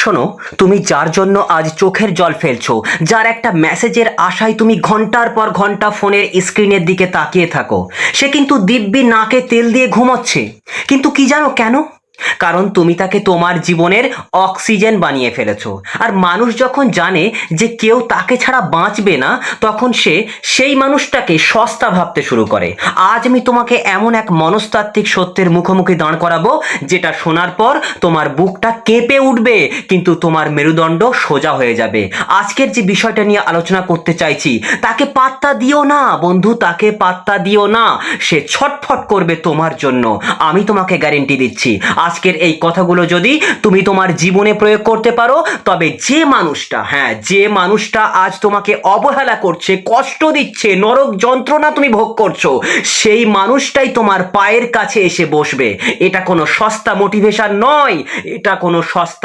শোনো, তুমি যার জন্য আজ চোখের জল ফেলছো, যার একটা মেসেজের আশায় তুমি ঘন্টার পর ঘন্টা ফোনের স্ক্রিনের দিকে তাকিয়ে থাকো, সে কিন্তু দিব্যি নাকে তেল দিয়ে ঘুমোচ্ছে। কিন্তু কি জানো কেন? কারণ তুমি তাকে তোমার জীবনের অক্সিজেন বানিয়ে ফেলেছো। আর মানুষ যখন জানে যে কেউ তাকে ছাড়া বাঁচবে না, তখন সে সেই মানুষটাকে সস্তা ভাবতে শুরু করে। আজ আমি তোমাকে এমন এক মনস্তাত্ত্বিক সত্যের মুখোমুখি দাঁড় করাবো, যেটা শোনার পর তোমার বুকটা কেঁপে উঠবে, কিন্তু তোমার মেরুদণ্ড সোজা হয়ে যাবে। আজকের যে বিষয়টা নিয়ে আলোচনা করতে চাইছি, তাকে পাত্তা দিও না বন্ধু, তাকে পাত্তা দিও না। সে ছটফট করবে তোমার জন্য, আমি তোমাকে গ্যারেন্টি দিচ্ছি। আজকের এই কথাগুলো যদি তুমি তোমার জীবনে প্রয়োগ করতে পারো, তবে যে মানুষটা আজ তোমাকে অবহেলা করছে, কষ্ট দিচ্ছে, নরক যন্ত্রণা তুমি ভোগ করছো, সেই মানুষটাই তোমার পায়ের কাছে এসে বসবে। এটা কোনো সস্তা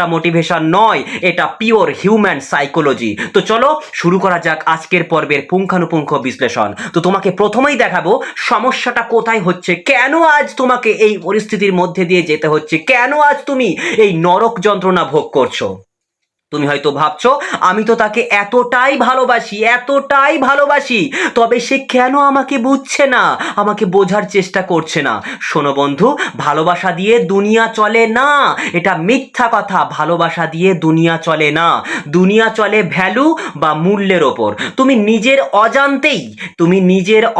মোটিভেশন নয়, এটা পিওর হিউম্যান সাইকোলজি। তো চলো শুরু করা যাক আজকের পর্বের পুঙ্খানুপুঙ্খ বিশ্লেষণ। তো তোমাকে প্রথমেই দেখাবো সমস্যাটা কোথায় হচ্ছে, কেন আজ তোমাকে এই পরিস্থিতির মধ্যে দিয়ে যেতে হচ্ছে, কেন আজ তুমি এই নরক যন্ত্রণা ভোগ করছো। তুমি হয়তো ভাবছো, আমি তো তাকে এতটাই ভালোবাসি, তবে সে কেন আমাকে বুঝছে না, আমাকে বোঝার চেষ্টা করছে না। শোনো বন্ধু, ভালোবাসা দিয়ে দুনিয়া চলে না, এটা মিথ্যা কথা। ভালোবাসা দিয়ে দুনিয়া চলে না, দুনিয়া চলে ভ্যালু বা মূল্যের ওপর। তুমি নিজের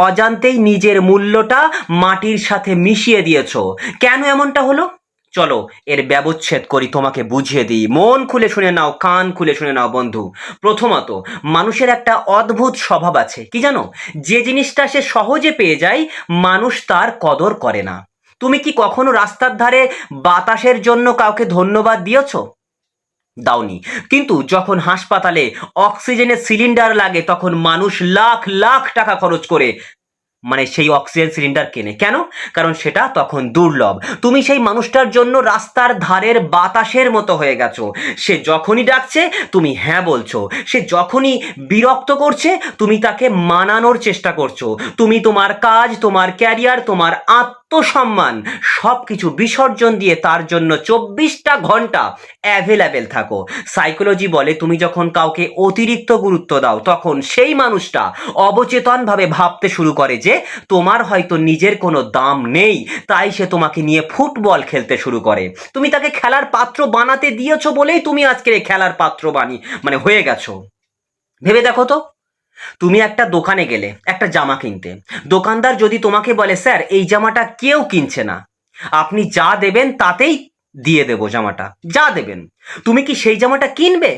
অজান্তেই নিজের মূল্যটা মাটির সাথে মিশিয়ে দিয়েছো। কেন এমনটা হলো, চলো এর ব্যবচ্ছেদ করি, তোমাকে বুঝিয়ে দিই। মন খুলে শুনে নাও, কান খুলে শুনে নাও বন্ধু। প্রথমত, মানুষের একটা অদ্ভুত স্বভাব আছে, কি জানো? যে জিনিসটা সে সহজে পেয়ে যায়, মানুষ তার কদর করে না। তুমি কি কখনো রাস্তার ধারে বাতাসের জন্য কাউকে ধন্যবাদ দিয়েছো? দাওনি। কিন্তু যখন হাসপাতালে অক্সিজেনের সিলিন্ডার লাগে, তখন মানুষ লাখ লাখ টাকা খরচ করে সেই অক্সিজেন সিলিন্ডার কেনে। কেন? কারণ সেটা তখন দুর্লভ। তুমি সেই মানুষটার জন্য রাস্তার ধারের বাতাসের মতো হয়ে গেছো। সে যখনই ডাকছে তুমি হ্যাঁ বলছো, সে যখনই বিরক্ত করছে তুমি তাকে মানানোর চেষ্টা করছো। তুমি তোমার কাজ, তোমার ক্যারিয়ার, তোমার আত্মসম্মান সব কিছু বিসর্জন দিয়ে তার জন্য 24টা ঘন্টা অ্যাভেলেবেল থাকো। সাইকোলজি বলে, তুমি যখন কাউকে অতিরিক্ত গুরুত্ব দাও, তখন সেই মানুষটা অবচেতনভাবে ভাবতে শুরু করে যে তোমার হয়তো নিজের কোনো দাম নেই, তাই সে তোমাকে নিয়ে ফুটবল খেলতে শুরু করে। তুমি তাকে খেলার পাত্র বানাতে দিয়েছো বলেই তুমি আজকের এই খেলার পাত্র হয়ে গেছো। ভেবে দেখো তো, তুমি একটা দোকানে গেলে একটা জামা কিনতে, দোকানদার যদি তোমাকে বলে, স্যার এই জামাটা কেউ কিনছে না, আপনি যা দেবেন তাতেই দিয়ে দেবো জামাটা, যা দেবেন, তুমি কি সেই জামাটা কিনবে?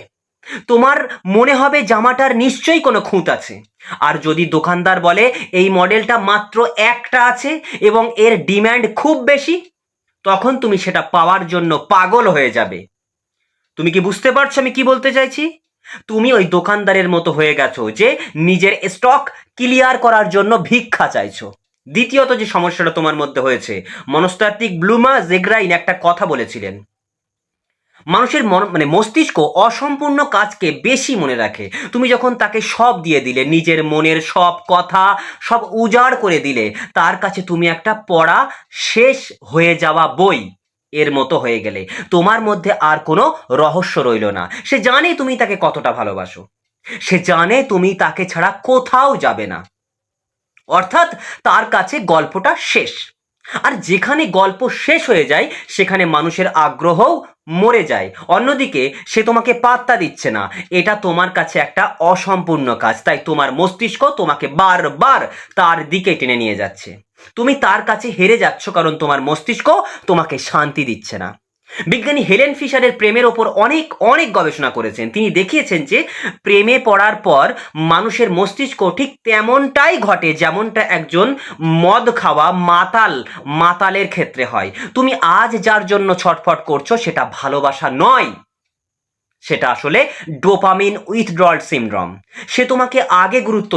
তোমার মনে হবে জামাটার নিশ্চয়ই কোনো খুঁত আছে। আর যদি দোকানদার বলে এই মডেলটা মাত্র একটা আছে এবং এর ডিম্যান্ড খুব বেশি, তখন তুমি সেটা পাওয়ার জন্য পাগল হয়ে যাবে। তুমি কি বুঝতে পারছো আমি কি বলতে চাইছি? তুমি ওই দোকানদারের মতো হয়ে গেছো যে নিজের স্টক ক্লিয়ার করার জন্য ভিক্ষা চাইছো। দ্বিতীয়ত যে সমস্যাটা তোমার মধ্যে হয়েছে, মনস্তাত্ত্বিক ব্লুমা জেগ্রাইন একটা কথা বলেছিলেন, মানুষের মস্তিষ্ক অসম্পূর্ণ কাজকে বেশি মনে রাখে। তুমি যখন তাকে সব দিয়ে দিলে, নিজের মনের সব কথা সব উজাড় করে দিলে, তার কাছে তুমি একটা পড়া শেষ হয়ে যাওয়া বই এর মতো হয়ে গেলে। তোমার মধ্যে আর কোনো রহস্য রইল না। সে জানে তুমি তাকে কতটা ভালোবাসো, সে জানে তুমি তাকে ছাড়া কোথাও যাবে না, অর্থাৎ তার কাছে গল্পটা শেষ। আর যেখানে গল্প শেষ হয়ে যায়, সেখানে মানুষের আগ্রহও মরে যায়। অন্যদিকে সে তোমাকে পাত্তা দিচ্ছে না, এটা তোমার কাছে একটা অসম্পূর্ণ কাজ, তাই তোমার মস্তিষ্ক তোমাকে বারবার তার দিকে টেনে নিয়ে যাচ্ছে। তুমি তার কাছে হেরে যাচ্ছ কারণ তোমার মস্তিষ্ক তোমাকে শান্তি দিচ্ছে না। বিজ্ঞানী হেলেন ফিশারের প্রেমের ওপর অনেক অনেক গবেষণা করেছেন। তিনি দেখিয়েছেন যে প্রেমে পড়ার পর মানুষের মস্তিষ্ক ঠিক তেমনটাই ঘটে যেমনটা একজন মদ খাওয়া মাতালের ক্ষেত্রে হয়। তুমি আজ যার জন্য ছটফট করছো, সেটা ভালোবাসা নয়, সেটা আসলে ডোপামিন উইথড্রল সিনড্রোম। সে তোমাকে আগে গুরুত্ব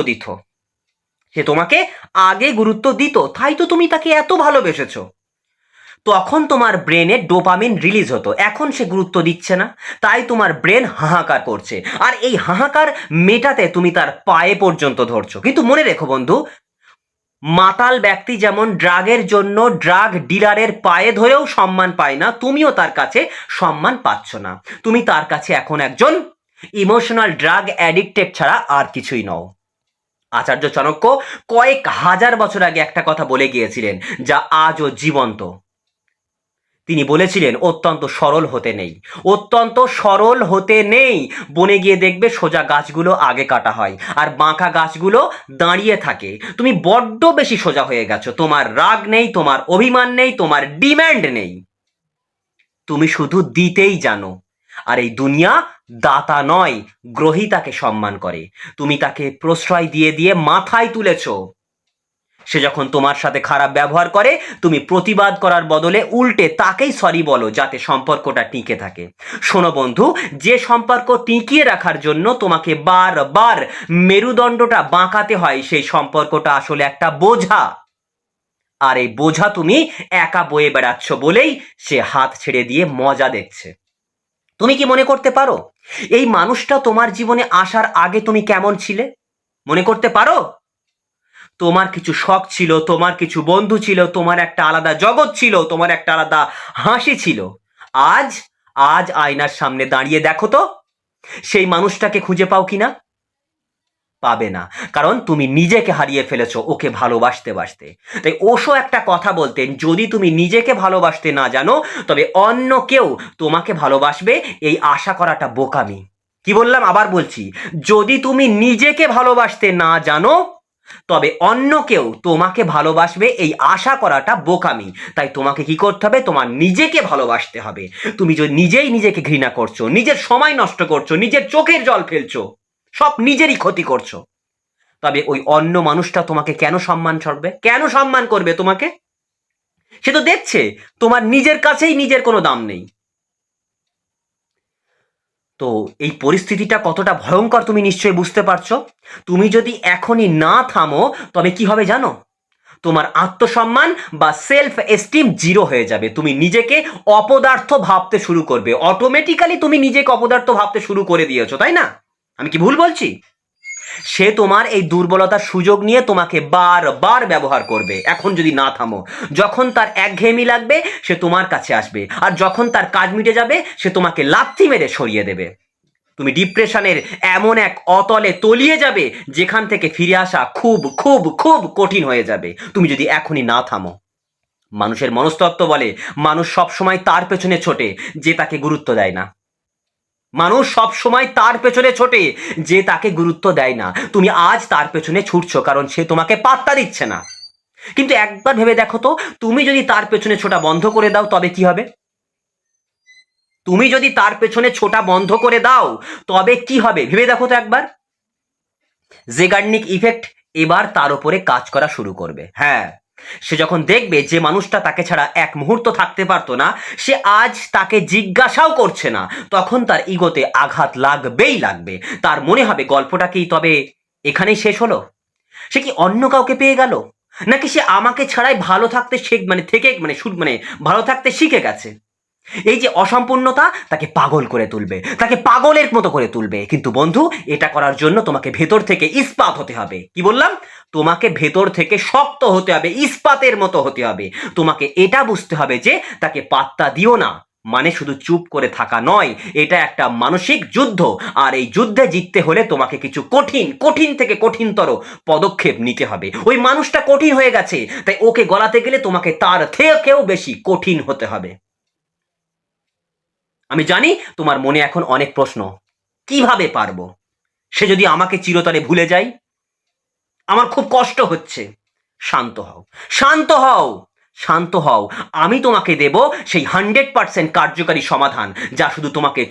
দিত, তাই তো তুমি তাকে এত ভালোবেসেছো। তখন তোমার ব্রেনে ডোপামিন রিলিজ হতো, এখন সে গুরুত্ব দিচ্ছে না, তাই তোমার ব্রেন হাহাকার করছে। আর এই হাহাকার মেটাতে তুমি তার পায়ে পর্যন্ত ধরছো। কিন্তু মনে রেখো বন্ধু, মাতাল ব্যক্তি যেমন ড্রাগের জন্য ড্রাগ ডিলারের পায়ে ধরেও সম্মান পায় না, তুমিও তার কাছে সম্মান পাচ্ছ না। তুমি তার কাছে এখন একজন ইমোশনাল ড্রাগ অ্যাডিক্টেড ছাড়া আর কিছুই নও। আচার্য চাণক্য কয়েক হাজার বছর আগে একটা কথা বলে গিয়েছিলেন, যা আজও জীবন্ত। তিনি বলেছিলেন, অত্যন্ত সরল হতে নেই, অত্যন্ত সরল হতে নেই। বনে গিয়ে দেখবে সোজা গাছগুলো আগে কাটা হয় আর বাঁকা গাছগুলো দাঁড়িয়ে থাকে। তুমি বড্ড বেশি সোজা হয়ে গেছো, তোমার রাগ নেই, তোমার অভিমান নেই, তোমার ডিম্যান্ড নেই, তুমি শুধু দিতেই জানো। আর এই দুনিয়া দাতা নয়, গ্রহীতাকে সম্মান করে। তুমি তাকে প্রশ্রয় দিয়ে দিয়ে মাথায় তুলেছো। সে যখন তোমার সাথে খারাপ ব্যবহার করে, তুমি প্রতিবাদ করার বদলে উল্টে তাকেই সরি বলো, যাতে সম্পর্কটা টিকে থাকে। শোনো বন্ধু, যে সম্পর্ক টিকিয়ে রাখার জন্য তোমাকে বারবার মেরুদণ্ডটা বাঁকাতে হয়, সেই সম্পর্কটা আসলে একটা বোঝা। আর এই বোঝা তুমি একা বয়ে বেড়াচ্ছ বলেই সে হাত ছেড়ে দিয়ে মজা দেখছে। তুমি কি মনে করতে পারো এই মানুষটা তোমার জীবনে আসার আগে তুমি কেমন ছিলে? মনে করতে পারো? তোমার কিছু শখ ছিল, তোমার কিছু বন্ধু ছিল, তোমার একটা আলাদা জগৎ ছিল, তোমার একটা আলাদা হাসি ছিল। আজ আজ আয়নার সামনে দাঁড়িয়ে দেখো তো, সেই মানুষটাকে খুঁজে পাও কিনা? পাবে না, কারণ তুমি নিজেকে হারিয়ে ফেলেছো ওকে ভালোবাসতে বাসতে। তাই ওশো একটা কথা বলতেন, যদি তুমি নিজেকে ভালোবাসতে না জানো, তবে অন্য কেউ তোমাকে ভালোবাসবে এই আশা করাটা বোকামি। কি বললাম? আবার বলছি, যদি তুমি নিজেকে ভালোবাসতে না জানো, তবে অন্য কেউ তোমাকে ভালোবাসবে এই আশা করাটা বোকামি। তাই তোমাকে কি করতে হবে? তোমার নিজেকে ভালোবাসতে হবে। তুমি যদি নিজেই নিজেকে ঘৃণা করছো, নিজের সময় নষ্ট করছো, নিজের চোখের জল ফেলছো, সব নিজেরই ক্ষতি করছো, তবে ওই অন্য মানুষটা তোমাকে কেন সম্মান করবে? কেন সম্মান করবে তোমাকে? সে তো দেখছে তোমার নিজের কাছেই নিজের কোনো দাম নেই। তো এই পরিস্থিতিটা কতটা ভয়ঙ্কর তুমি নিশ্চয়ই বুঝতে পারছো। তুমি যদি এখনই না থামো, তবে কি হবে জানো? তোমার আত্মসম্মান বা সেলফ এস্টিম জিরো হয়ে যাবে। তুমি নিজেকে অপদার্থ ভাবতে শুরু করবে। অটোমেটিক্যালি তুমি নিজেকে অপদার্থ ভাবতে শুরু করে দিয়েছো, তাই না? আমি কি ভুল বলছি? সে তোমার এই দুর্বলতার সুযোগ নিয়ে তোমাকে বারবার ব্যবহার করবে এখন যদি না থামো। যখন তার একঘেয়েমি লাগবে, সে তোমার কাছে আসবে, আর যখন তার কাজ মিটে যাবে, সে তোমাকে লাথি মেরে সরিয়ে দেবে। তুমি ডিপ্রেশনের এমন এক অতলে তলিয়ে যাবে, যেখান থেকে ফিরে আসা খুব খুব খুব কঠিন হয়ে যাবে, তুমি যদি এখনই না থামো। মানুষের মনস্তত্ত্ব বলে, মানুষ সবসময় তার পেছনে ছোটে যে তাকে গুরুত্ব দেয় না। মানুষ সব সময় তার পেছনে ছোটে যে তাকে গুরুত্ব দেয় না। তুমি আজ তার পেছনে ছুটছো কারণ সে তোমাকে পাত্তা দিচ্ছে না। কিন্তু একবার ভেবে দেখো তো, তুমি যদি তার পেছনে ছোটা বন্ধ করে দাও, তবে কি হবে? তুমি যদি তার পেছনে ছোটা বন্ধ করে দাও, তবে কি হবে ভেবে দেখো তো একবার। জেগার্নিক ইফেক্ট এবার তার উপরে কাজ করা শুরু করবে। হ্যাঁ, সে যখন দেখবে যে মানুষটা তাকে ছাড়া এক মুহূর্ত থাকতে পারতো না, সে আজ তাকে জিজ্ঞাসাও করছে না, তখন তার ইগোতে আঘাত লাগবেই লাগবে। তার মনে হবে গল্পটা কি তবে এখানেই শেষ হলো? সে কি অন্য কাউকে পেয়ে গেল, নাকি সে আমাকে ছাড়াই ভালো থাকতে ভালো থাকতে শিখে গেছে? এই যে অসম্পূর্ণতা তাকে পাগল করে তুলবে, তাকে পাগলের মতো করে তুলবে। কিন্তু বন্ধু, এটা করার জন্য তোমাকে ভেতর থেকে ইস্পাত হতে হবে। কি বললাম? তোমাকে ভেতর থেকে শক্ত হতে হবে, ইস্পাতের মতো হতে হবে। তোমাকে এটা বুঝতে হবে যে তাকে পাত্তা দিও না মানে শুধু চুপ করে থাকা নয়, এটা একটা মানসিক যুদ্ধ। আর এই যুদ্ধে জিততে হলে তোমাকে কিছু কঠিন কঠিন থেকে কঠিনতর পদক্ষেপ নিতে হবে। ওই মানুষটা কঠিন হয়ে গেছে, তাই ওকে গলাতে গেলে তোমাকে তার থেকেও বেশি কঠিন হতে হবে। আমি জানি তোমার মনে এখন অনেক প্রশ্ন, কিভাবে পারবো? সে যদি আমাকে চিরতরে ভুলে যায়, আমার খুব কষ্ট হচ্ছে। শান্ত হও, শান্ত হও, শান্ত হও। আমি তোমাকে দেব সেই 100% কার্যকারী সমাধান, যা শুধু তোমাকে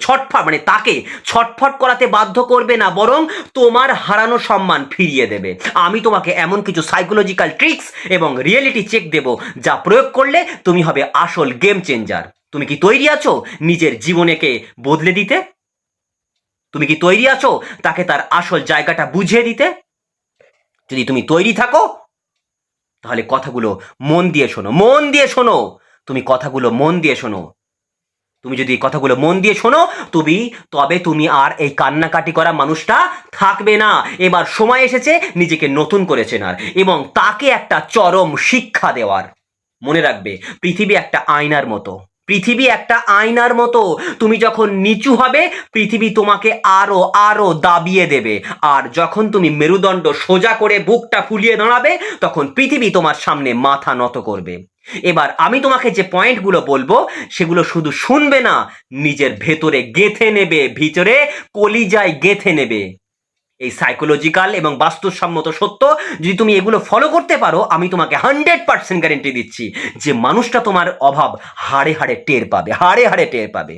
তাকে ছটফট করাতে বাধ্য করবে না, বরং তোমার হারানো সম্মান ফিরিয়ে দেবে। আমি তোমাকে এমন কিছু সাইকোলজিক্যাল ট্রিক্স এবং রিয়েলিটি চেক দেব, যা প্রয়োগ করলে তুমি হবে আসল গেম চেঞ্জার। তুমি কি তৈরি আছো নিজের জীবনেকে বদলে দিতে? তুমি কি তৈরি আছো তাকে তার আসল জায়গাটা বুঝিয়ে দিতে? যদি তুমি তৈরি থাকো, তাহলে কথাগুলো মন দিয়ে শোনো, মন দিয়ে শোনো। তুমি কথাগুলো মন দিয়ে শোনো। তুমি যদি এই কথাগুলো মন দিয়ে শোনো তবে তুমি আর এই কান্নাকাটি করা মানুষটা থাকবে না। এবার সময় এসেছে নিজেকে নতুন করে চেনার এবং তাকে একটা চরম শিক্ষা দেওয়ার। মনে রাখবে, পৃথিবী একটা আয়নার মতো। পৃথিবী একটা আয়নার মতো। তুমি যখন নিচু হবে পৃথিবী তোমাকে আরো আরো দাবিয়ে দেবে, আর যখন তুমি মেরুদণ্ড সোজা করে বুকটা ফুলিয়ে দাঁড়াবে তখন পৃথিবী তোমার সামনে মাথা নত করবে। এবার আমি তোমাকে যে পয়েন্টগুলো বলবো সেগুলো শুধু শুনবে না, নিজের ভেতরে গেঁথে নেবে, ভিতরে কলিজায় গেঁথে নেবে। এই সাইকোলজিক্যাল এবং বাস্তবসম্মত সত্য যদি তুমি এগুলো ফলো করতে পারো, আমি তোমাকে 100% গ্যারেন্টি দিচ্ছি যে মানুষটা তোমার অভাব হাড়ে হাড়ে টের পাবে, হাড়ে হাড়ে টের পাবে।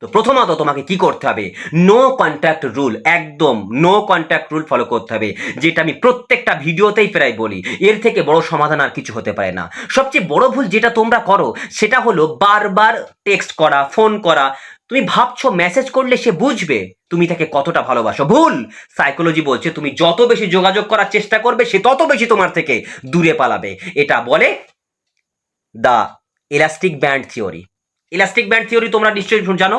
তো প্রথমত তোমাকে কি করতে হবে, নো কন্ট্যাক্ট রুল, একদম নো কন্ট্যাক্ট রুল ফলো করতে হবে, যেটা আমি প্রত্যেকটা ভিডিওতেই প্রায় বলি। এর থেকে বড় সমাধান আর কিছু হতে পারে না। সবচেয়ে বড় ভুল যেটা তোমরা করো সেটা হলো বারবার টেক্সট করা, ফোন করা। তুমি ভাবছো মেসেজ করলে সে বুঝবে তুমি তাকে কতটা ভালোবাসো। ভুল। সাইকোলজি বলছে তুমি যত বেশি যোগাযোগ করার চেষ্টা করবে সে তত বেশি তোমার থেকে দূরে পালাবে। এটা বলে the elastic band theory. Elastic band theory তোমরা নিশ্চয়ই জানো।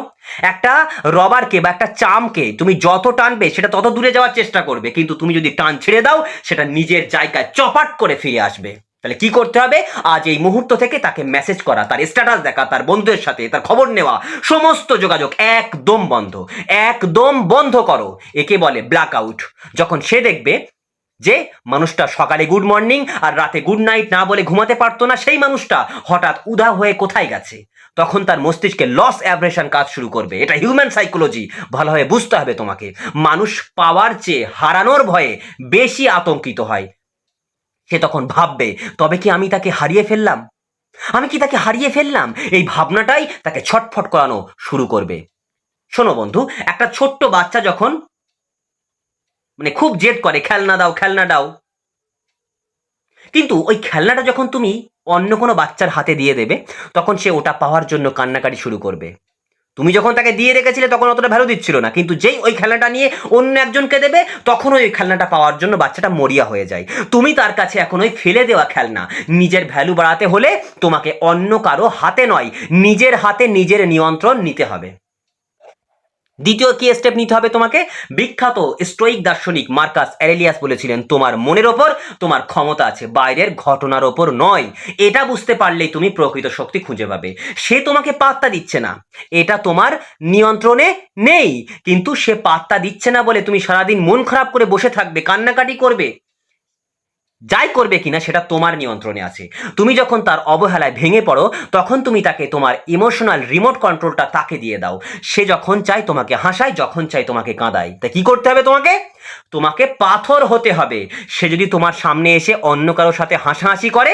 একটা রবারকে বা একটা চামকে তুমি যত টানবে সেটা তত দূরে যাওয়ার চেষ্টা করবে, কিন্তু তুমি যদি টান ছেড়ে দাও সেটা নিজের জায়গায় চপাট করে ফিরে আসবে। তাহলে কি করতে হবে, আজ এই মুহূর্ত থেকে তাকে মেসেজ করা, তার স্ট্যাটাস দেখা, তার বন্ধুদের সাথে তার খবর নেওয়া, সমস্ত যোগাযোগ একদম বন্ধ, একদম বন্ধ করো। একে বলে ব্ল্যাক আউট। যখন সে দেখবে যে মানুষটা সকালে গুড মর্নিং আর রাতে গুড নাইট না বলে ঘুমাতে পারতো না, সেই মানুষটা হঠাৎ উধাও হয়ে কোথায় গেছে, তখন তার মস্তিষ্কে লস অ্যাভারেশন কাজ শুরু করবে। এটা হিউম্যান সাইকোলজি, ভালোভাবে বুঝতে হবে তোমাকে। মানুষ পাওয়ার চেয়ে হারানোর ভয়ে বেশি আতঙ্কিত হয়। সে তখন ভাববে তবে কি আমি তাকে হারিয়ে ফেললাম, আমি কি তাকে হারিয়ে ফেললাম, এই ভাবনাটাই তাকে ছটফট করানো শুরু করবে। শোনো বন্ধু, একটা ছোট্ট বাচ্চা যখন খুব জেদ করে খেলনা দাও খেলনা দাও, কিন্তু ওই খেলনাটা যখন তুমি অন্য কোনো বাচ্চার হাতে দিয়ে দেবে তখন সে ওটা পাওয়ার জন্য কান্নাকাটি শুরু করবে। তুমি যখন তাকে দিয়ে রেখেছিলে তখন অতটা ভ্যালু দিচ্ছিল না, কিন্তু যেই ওই খেলনাটা নিয়ে অন্য একজনকে দেবে তখন ওই খেলনাটা পাওয়ার জন্য বাচ্চাটা মরিয়া হয়ে যায়। তুমি তার কাছে এখন ওই ফেলে দেওয়া খেলনা। নিজের ভ্যালু বাড়াতে হলে তোমাকে অন্য কারো হাতে নয়, নিজের হাতে নিজের নিয়ন্ত্রণ নিতে হবে। দ্বিতীয় কি স্টেপ নিতে হবে তোমাকে, বিখ্যাত স্টোইক দার্শনিক মার্কাস অ্যারেলিয়াস বলেছিলেন তোমার মনের ওপর তোমার ক্ষমতা আছে, বাইরের ঘটনার ওপর নয়। এটা বুঝতে পারলেই তুমি প্রকৃত শক্তি খুঁজে পাবে। সে তোমাকে পাত্তা দিচ্ছে না, এটা তোমার নিয়ন্ত্রণে নেই, কিন্তু সে পাত্তা দিচ্ছে না বলে তুমি সারাদিন মন খারাপ করে বসে থাকবে, কান্নাকাটি করবে, যাই করবে কিনা সেটা তোমার নিয়ন্ত্রণে আছে। তুমি যখন তার অবহেলায় ভেঙে পড়ো তখন তুমি তাকে তোমার ইমোশনাল রিমোট কন্ট্রোলটা তাকে দিয়ে দাও। সে যখন চায় তোমাকে হাসায়, যখন চায় তোমাকে কাঁদায়। তা কি করতে হবে তোমাকে, তোমাকে পাথর হতে হবে। সে যদি তোমার সামনে এসে অন্য কারোর সাথে হাসাহাসি করে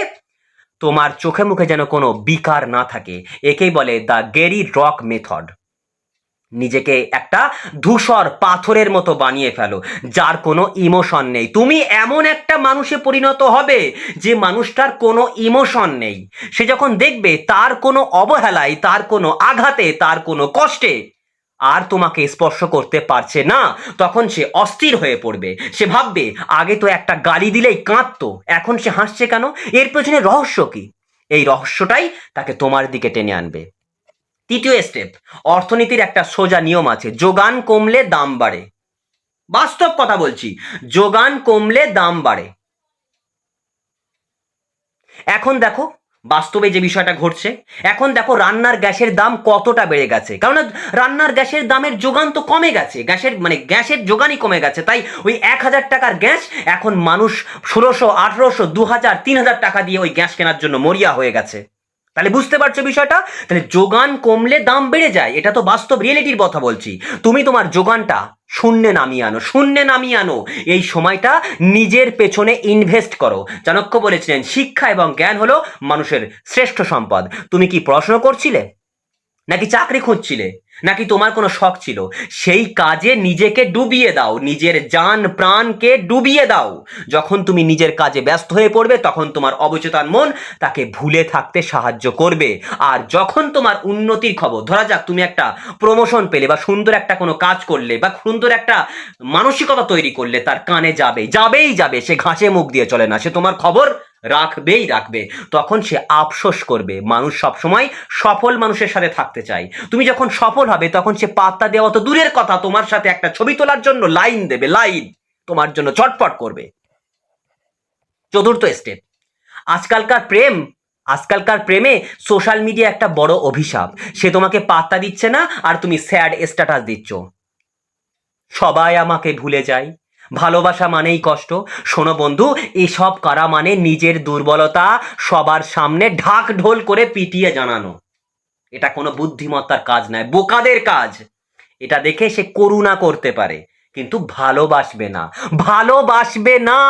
তোমার চোখে মুখে যেন কোনো বিকার না থাকে। একেই বলে দ্য গ্যারি রক মেথড। নিজেকে একটা ধূসর পাথরের মতো বানিয়ে ফেলো যার কোনো ইমোশন নেই। তুমি এমন একটা মানুষে পরিণত হবে যে মানুষটার কোনো ইমোশন নেই। সে যখন দেখবে তার কোনো অবহেলায়, তার কোনো আঘাতে, তার কোনো কষ্টে আর তোমাকে স্পর্শ করতে পারছে না, তখন সে অস্থির হয়ে পড়বে। সে ভাববে আগে তো একটা গালি দিলেই কাঁদতো, এখন সে হাসছে কেন, এর পেছনে রহস্য কি? এই রহস্যটাই তাকে তোমার দিকে টেনে আনবে। তৃতীয় স্টেপ, অর্থনীতির একটা সোজা নিয়ম আছে, যোগান কমলে দাম বাড়ে। বাস্তব কথা বলছি, যোগান কমলে দাম বাড়ে। এখন দেখো বাস্তবে যে বিষয়টা ঘটছে, এখন দেখো রান্নার গ্যাসের দাম কতটা বেড়ে গেছে, কারণ রান্নার গ্যাসের দামের যোগান তো কমে গেছে, গ্যাসের যোগানই কমে গেছে। তাই ওই 1000 টাকার গ্যাস এখন মানুষ 1600, 1800, 2000, 3000 টাকা দিয়ে ওই গ্যাস কেনার জন্য মরিয়া হয়ে গেছে। তাহলে বুঝতে পারছো বিষয়টা? তাহলে যোগান কমলে দাম বেড়ে যায়, এটা তো বাস্তব রিয়েলিটির কথা বলছি। তুমি তোমার যোগানটা শূন্যে নামিয়ে আনো, শূন্যে নামিয়ে আনো। এই সময়টা নিজের পেছনে ইনভেস্ট করো। চাণক্য বলেছিলেন শিক্ষা এবং জ্ঞান হলো মানুষের শ্রেষ্ঠ সম্পদ। তুমি কি পড়াশোনা করছিলে, নাকি চাকরি খুঁজছিলে, নাকি তোমার কোনো শখ ছিল? সেই কাজে নিজেকে ডুবিয়ে দাও, নিজের জান প্রাণকে ডুবিয়ে দাও। যখন তুমি নিজের কাজে ব্যস্ত হয়ে পড়বে তখন তোমার অবচেতন মন তাকে ভুলে থাকতে সাহায্য করবে। আর যখন তোমার উন্নতির খবর, ধরা যাক তুমি একটা প্রমোশন পেলে বা সুন্দর একটা কোনো কাজ করলে বা সুন্দর একটা মানসিকতা তৈরি করলে, তার কানে যাবে, যাবেই যাবে। সে ঘাসে মুখ দিয়ে চলে না, সে তোমার খবর রাখবেই রাখবে। তখন সে আফসোস করবে। মানুষ সবসময় সফল মানুষের সাথে থাকতে চায়। তুমি যখন সফল হবে তখন সে পাত্তা দেওয়া তো দূরের কথা, তোমার সাথে একটা ছবি তোলার জন্য লাইন দেবে, লাইন তোমার জন্য চটপট করবে। চতুর্থ স্টেপ, আজকালকার প্রেম, আজকালকার প্রেমে সোশ্যাল মিডিয়া একটা বড় অভিশাপ। সে তোমাকে পাত্তা দিচ্ছে না আর তুমি স্যাড স্ট্যাটাস দিচ্ছ। সবাই আমাকে ভুলে যায়, ভালোবাসা মানেই কষ্ট। শোনো বন্ধু, এসব করা মানে নিজের দুর্বলতা সবার সামনে ঢাক ঢোল করে পিটিয়ে জানানো। এটা কোনো বুদ্ধিমত্তার কাজ নয়, বোকাদের কাজ। এটা দেখে সে করুণা করতে পারে কিন্তু ভালোবাসবে না, ভালোবাসবে না।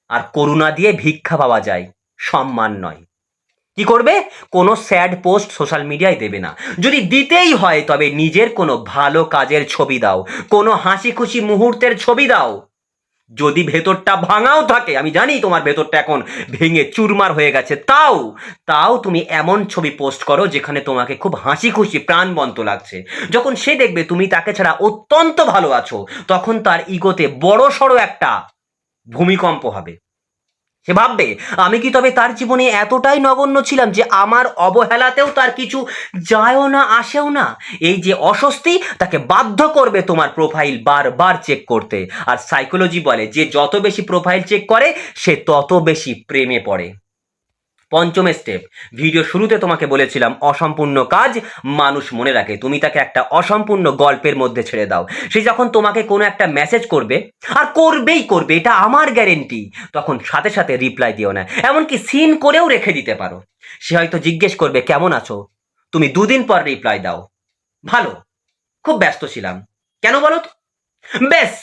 আর করুণা দিয়ে ভিক্ষা পাওয়া যায়, সম্মান নয়। কি করবে? কোনো স্যাড পোস্ট সোশ্যাল মিডিয়ায় দেবে না। যদি দিতেই হয় তবে নিজের কোনো ভালো কাজের ছবি দাও, কোনো হাসি খুশি মুহূর্তের ছবি দাও। যদি ভেতরটা ভাঙাও থাকে, আমি জানি তোমার ভেতরটা এখন ভেঙে চুরমার হয়ে গেছে, তাও তাও তুমি এমন ছবি পোস্ট করো যেখানে তোমাকে খুব হাসি খুশি প্রাণবন্ত লাগছে। যখন সে দেখবে তুমি তাকে ছাড়া অত্যন্ত ভালো আছো, তখন তার ইগোতে বড় সড়ো একটা ভূমিকম্প হবে। সে ভাববে, আমি কি তবে তার জীবনে এতটাই নগণ্য ছিলাম যে আমার অবহেলাতেও তার কিছু যায়ও না আসেও না। এই যে অস্বস্তি তাকে বাধ্য করবে তোমার প্রোফাইল বারবার চেক করতে। আর সাইকোলজি বলে যে যত বেশি প্রোফাইল চেক করে সে তত বেশি প্রেমে পড়ে। পঞ্চম স্টেপ, ভিডিও শুরুতে তোমাকে বলেছিলাম অসম্পূর্ণ কাজ মানুষ মনে রাখে। তুমি তাকে একটা অসম্পূর্ণ গল্পের মধ্যে ছেড়ে দাও। সে যখন তোমাকে কোনো একটা মেসেজ করবে, আর করবেই করবে, এটা আমার গ্যারেন্টি, তখন সাথে সাথে রিপ্লাই দিও না, এমনকি সিন করেও রেখে দিতে পারো। সে হয়তো জিজ্ঞেস করবে কেমন আছো, তুমি 2 দিন পর রিপ্লাই দাও, ভালো, খুব ব্যস্ত ছিলাম। কেন বলো তো? ব্যাস,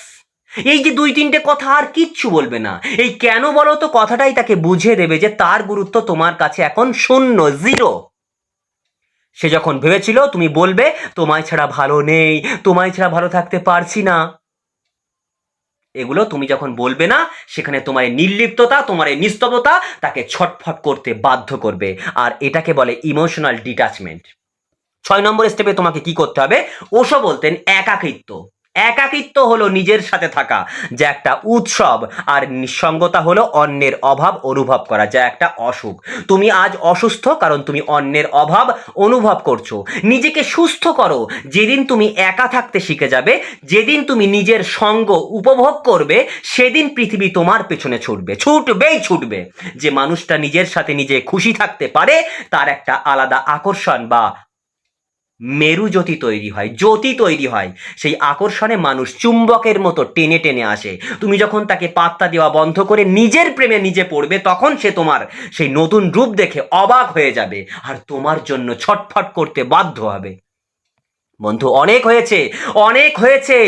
এই যে 2-3টে কথা, আর কিচ্ছু বলবে না। এই কেন বলো তো কথাটাই তাকে বুঝিয়ে দেবে যে তার গুরুত্ব তোমার কাছে এখন শূন্য, জিরো। সে যখন ভেবেছিল তুমি বলবে তোমায় ছাড়া ভালো নেই, তোমায় ছাড়া ভালো থাকতে পারছি না, এগুলো তুমি যখন বলবে না, সেখানে তোমার এই নির্লিপ্ততা, তোমার এই নিস্তবতা তাকে ছটফট করতে বাধ্য করবে। আর এটাকে বলে ইমোশনাল ডিটাচমেন্ট। 6 নম্বর স্টেপে তোমাকে কি করতে হবে? ওশো বলতেন একাকিত্ব। একাকিত্ব হলো নিজের সাথে থাকা, যা একটা উৎসব। আর নিঃসঙ্গতা হলো অন্যের অভাব অনুভব করা, যা একটা অসুখ। তুমি আজ অসুস্থ কারণ তুমি অন্যের অভাব অনুভব করছো। নিজেকে সুস্থ করো। যেদিন তুমি একা থাকতে শিখে যাবে, যেদিন তুমি নিজের সঙ্গ উপভোগ করবে, সেদিন পৃথিবী তোমার পেছনে ছুটবে, ছুটবেই ছুটবে। যে মানুষটা নিজের সাথে নিজে খুশি থাকতে পারে, তার একটা আলাদা আকর্ষণ বা মেরু জ্যোতি তৈরি হয়, জ্যোতি তৈরি হয়। সেই আকর্ষণে মানুষ চুম্বকের মতো টেনে টেনে আসে। তুমি যখন তাকে পাত্তা দেওয়া বন্ধ করে নিজের প্রেমে নিজে পড়বে, তখন সে তোমার সেই নতুন রূপ দেখে অবাক হয়ে যাবে আর তোমার জন্য ছটফট করতে বাধ্য হবে। বন্ধু, অনেক হয়েছে, অনেক হয়েছে।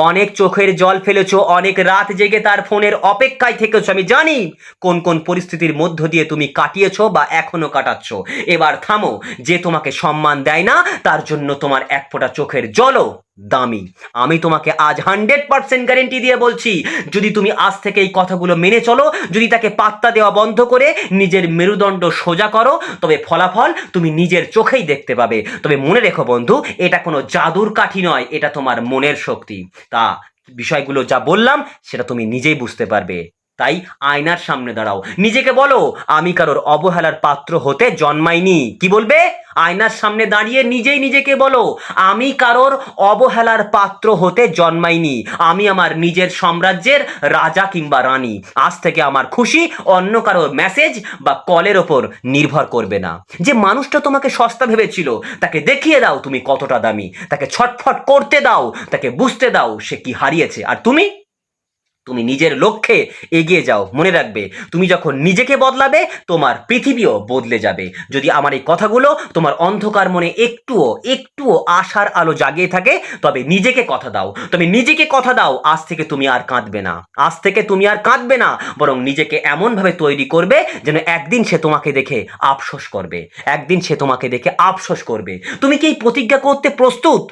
অনেক চোখের জল ফেলেছো, অনেক রাত জেগে তার ফোনের অপেক্ষায় থেকেছো। আমি জানি কোন কোন পরিস্থিতির মধ্য দিয়ে তুমি কাটিয়েছো বা এখনো কাটাচ্ছ। এবার থামো। যে তোমাকে সম্মান দেয় না, তার জন্য তোমার এক ফোঁটা চোখের জলও দামি। আমি তোমাকে আজ 100% গ্যারেন্টি দিয়ে বলছি, যদি তুমি আজ থেকে এই কথাগুলো মেনে চলো, যদি তাকে পাত্তা দেওয়া বন্ধ করে নিজের মেরুদণ্ড সোজা করো, তবে ফলাফল তুমি নিজের চোখেই দেখতে পাবে। তবে মনে রেখো বন্ধু, এটা কোনো জাদুর কাঠি নয়, এটা তোমার মনের শক্তি। তা বিষয়গুলো যা বললাম সেটা তুমি নিজেই বুঝতে পারবে। তাই আয়নার সামনে দাঁড়াও, নিজেকে বলো আমি কারোর অবহেলার পাত্র হতে জন্মাইনি। কি বলবে? আয়নার সামনে দাঁড়িয়ে নিজেই নিজেকে বলো, আমি কারোর অবহেলার পাত্র হতে জন্মাইনি। আমি আমার নিজের সাম্রাজ্যের রাজা কিংবা রানী। আজ থেকে আমার খুশি অন্য কারোর মেসেজ বা কলের ওপর নির্ভর করবে না। যে মানুষটা তোমাকে সস্তা ভেবেছিল, তাকে দেখিয়ে দাও তুমি কতটা দামি। তাকে ছটফট করতে দাও, তাকে বুঝতে দাও সে কি হারিয়েছে। আর তুমি তুমি নিজের লক্ষ্যে এগিয়ে যাও। মনে রাখবে, তুমি যখন নিজেকে বদলাবে, তোমার পৃথিবীও বদলে যাবে। যদি আমার এই কথাগুলো তোমার অন্ধকার মনে একটুও একটুও আশার আলো জাগিয়ে থাকে, তবে নিজেকে কথা দাও, তবে নিজেকে কথা দাও, আজ থেকে তুমি আর কাঁদবে না। আজ থেকে তুমি আর কাঁদবে না, বরং নিজেকে এমনভাবে তৈরি করবে যেন একদিন সে তোমাকে দেখে আফসোস করবে, একদিন সে তোমাকে দেখে আফসোস করবে। তুমি কি এই প্রতিজ্ঞা করতে প্রস্তুত?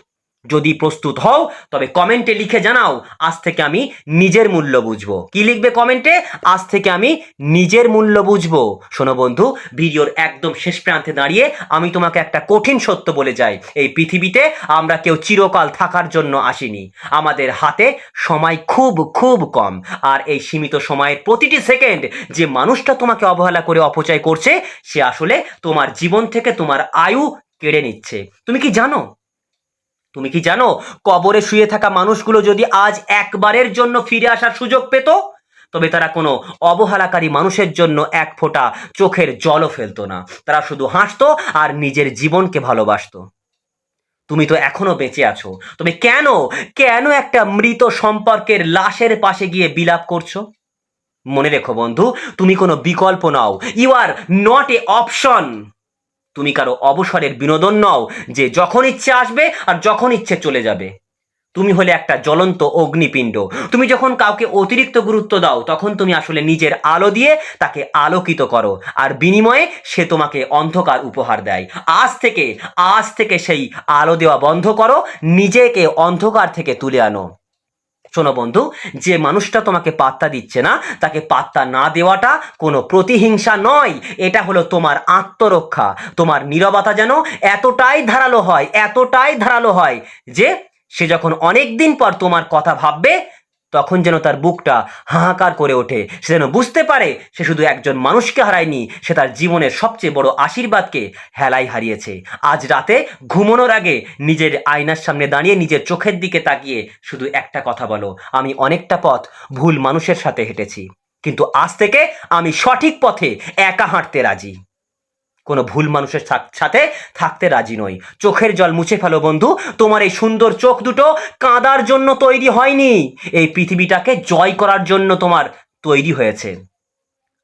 যদি প্রস্তুত হও তবে কমেন্টে লিখে জানাও, আজ থেকে আমি নিজের মূল্য বুঝবো। কি লিখবে কমেন্টে? আজ থেকে আমি নিজের মূল্য বুঝবো। শোনো বন্ধু, ভিডিওর একদম শেষ প্রান্তে দাঁড়িয়ে আমি তোমাকে একটা কঠিন সত্য বলে যাই। এই পৃথিবীতে আমরা কেউ চিরকাল থাকার জন্য আসিনি। আমাদের হাতে সময় খুব খুব কম, আর এই সীমিত সময়ের প্রতিটি সেকেন্ড যে মানুষটা তোমাকে অবহেলা করে অপচয় করছে, সে আসলে তোমার জীবন থেকে তোমার আয়ু কেড়ে নিচ্ছে। তুমি কি জানো কবরে শুয়ে থাকা মানুষগুলো যদি আজ একবারের জন্য ফিরে আসার সুযোগ পেত, তবে তারা কোনো অবহেলাকারী মানুষের জন্য এক ফোঁটা চোখের জলও ফেলতো না। তারা শুধু হাসতো আর নিজের জীবনকে ভালোবাসতো। তুমি তো এখনো বেঁচে আছো, তবে কেন কেন একটা মৃত সম্পর্কের লাশের পাশে গিয়ে বিলাপ করছো? মনে রেখো বন্ধু, তুমি কোনো বিকল্প নাও। You are not a option. তুমি কারো অবসরের বিনোদন নও যে যখন ইচ্ছে আসবে আর যখন ইচ্ছে চলে যাবে। তুমি হলে একটা জ্বলন্ত অগ্নিপিণ্ড। তুমি যখন কাউকে অতিরিক্ত গুরুত্ব দাও, তখন তুমি আসলে নিজের আলো দিয়ে তাকে আলোকিত করো, আর বিনিময়ে সে তোমাকে অন্ধকার উপহার দেয়। আজ থেকে সেই আলো দেওয়া বন্ধ করো, নিজেকে অন্ধকার থেকে তুলে আনো। শোনো বন্ধু, যে মানুষটা তোমাকে পাত্তা দিচ্ছে না, তাকে পাত্তা না দেওয়াটা কোনো প্রতিহিংসা নয়, এটা হলো তোমার আত্মরক্ষা। তোমার নীরবতা যেন এতটাই ধারালো হয় যে সে যখন অনেক দিন পর তোমার কথা ভাববে, তখন যেন তার বুকটা হাহাকার করে ওঠে। সে যেন বুঝতে পারে সে শুধু একজন মানুষকে হারায়নি, সে তার জীবনের সবচেয়ে বড় আশীর্বাদকে হেলায় হারিয়েছে। আজ রাতে ঘুমানোর আগে নিজের আয়নার সামনে দাঁড়িয়ে নিজের চোখের দিকে তাকিয়ে শুধু একটা কথা বলো, আমি অনেকটা পথ ভুল মানুষের সাথে হেঁটেছি, কিন্তু আজ থেকে আমি সঠিক পথে একা হাঁটতে রাজি। কোনো ভুল মানুষের সাথে থাকতে রাজি নই। চোখের জল মুছে ফেলো বন্ধু। তোমার এই সুন্দর চোখ দুটো কাঁদার জন্য তৈরি হয়নি, এই পৃথিবীটাকে জয় করার জন্য তোমার তৈরি হয়েছে।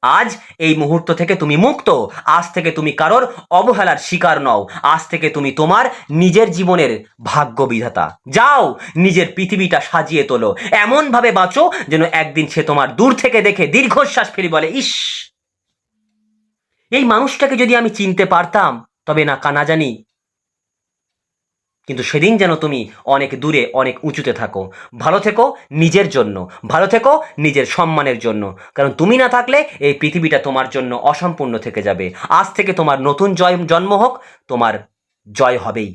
আজ এই মুহূর্ত থেকে তুমি মুক্ত। আজ থেকে তুমি কারোর অবহেলার শিকার নও। আজ থেকে তুমি তোমার নিজের জীবনের ভাগ্য বিধাতা। যাও, নিজের পৃথিবীটা সাজিয়ে তোলো, এমন ভাবে বাঁচো যেন একদিন সে তোমার দূর থেকে দেখে দীর্ঘশ্বাস ফেলে বলে, ইস, এই মানুষটাকে যদি আমি চিনতে পারতাম, তবে না জানি। কিন্তু সেদিন যেন তুমি অনেক দূরে, অনেক উঁচুতে থাকো। ভালো থেকো নিজের জন্য, ভালো থেকো নিজের সম্মানের জন্য, কারণ তুমি না থাকলে এই পৃথিবীটা তোমার জন্য অসম্পূর্ণ থেকে যাবে। আজ থেকে তোমার নতুন জন্ম হোক, তোমার জয় হবেই।